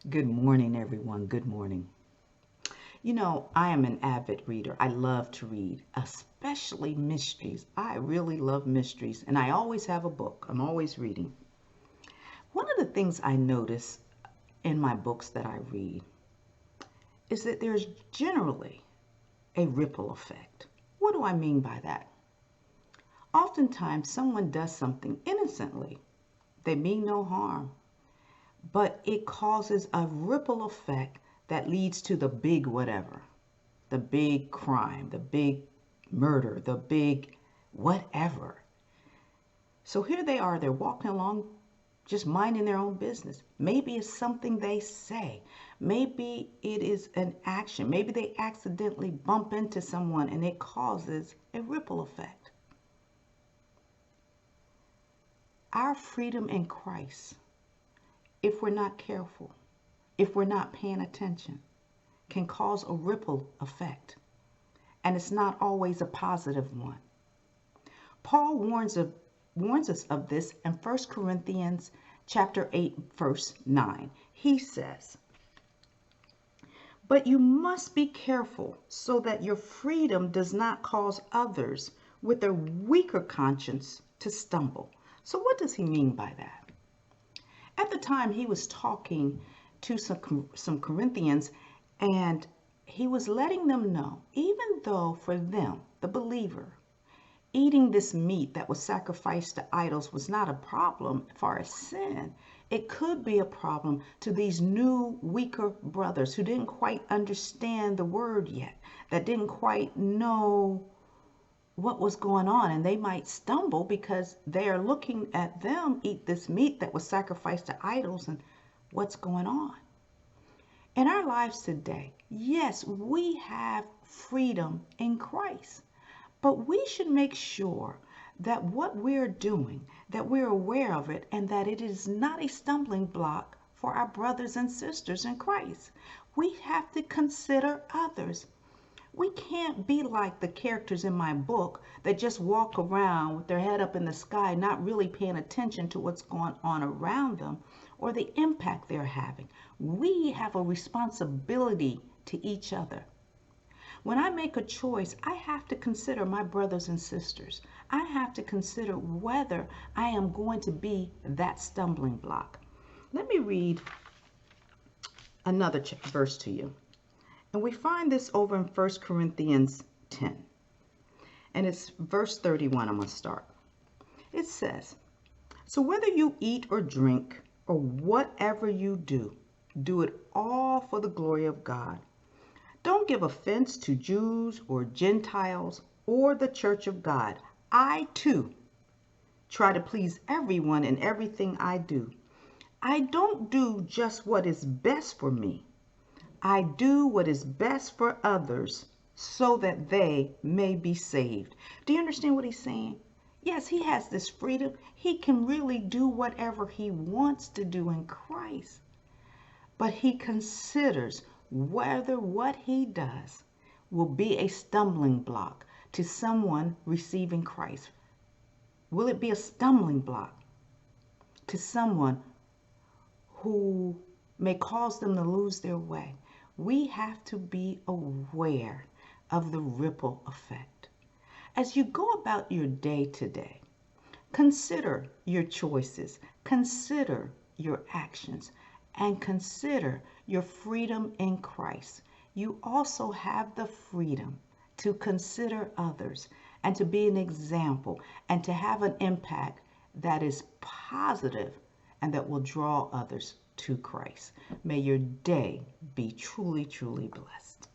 Good morning, everyone. Good morning. I am an avid reader. I love to read, especially mysteries. I really love mysteries, and I always have a book. I'm always reading. One of the things I notice in my books that I read is that there's generally a ripple effect. What do I mean by that? Oftentimes, someone does something innocently, they mean no harm, but it causes a ripple effect that leads to the big whatever, the big crime, the big murder, the big whatever. So here they are, they're walking along just minding their own business. Maybe it's something they say. Maybe it is an action. Maybe they accidentally bump into someone and it causes a ripple effect. Our freedom in Christ, if we're not careful, if we're not paying attention, can cause a ripple effect. And it's not always a positive one. Paul warns us of this in 1 Corinthians chapter 8, verse 9. He says, "But you must be careful so that your freedom does not cause others with a weaker conscience to stumble." So what does he mean by that? At the time, he was talking to some Corinthians, and he was letting them know, even though for them, the believer, eating this meat that was sacrificed to idols was not a problem as far as sin, it could be a problem to these new, weaker brothers who didn't quite understand the word yet, that didn't quite know what was going on, and they might stumble because they are looking at them eat this meat that was sacrificed to idols and what's going on. In our lives today, yes, we have freedom in Christ, but we should make sure that what we're doing, that we're aware of it, and that it is not a stumbling block for our brothers and sisters in Christ. We have to consider others. We can't be like the characters in my book that just walk around with their head up in the sky, not really paying attention to what's going on around them or the impact they're having. We have a responsibility to each other. When I make a choice, I have to consider my brothers and sisters. I have to consider whether I am going to be that stumbling block. Let me read another verse to you. And we find this over in 1 Corinthians 10. And it's verse 31, I'm going to start. It says, "So whether you eat or drink or whatever you do, do it all for the glory of God. Don't give offense to Jews or Gentiles or the church of God. I too try to please everyone in everything I do. I don't do just what is best for me. I do what is best for others so that they may be saved." Do you understand what he's saying? Yes, he has this freedom. He can really do whatever he wants to do in Christ. But he considers whether what he does will be a stumbling block to someone receiving Christ. Will it be a stumbling block to someone who may cause them to lose their way? We have to be aware of the ripple effect. As you go about your day today, consider your choices, consider your actions, and consider your freedom in Christ. You also have the freedom to consider others and to be an example and to have an impact that is positive and that will draw others to Christ. May your day be truly, truly blessed.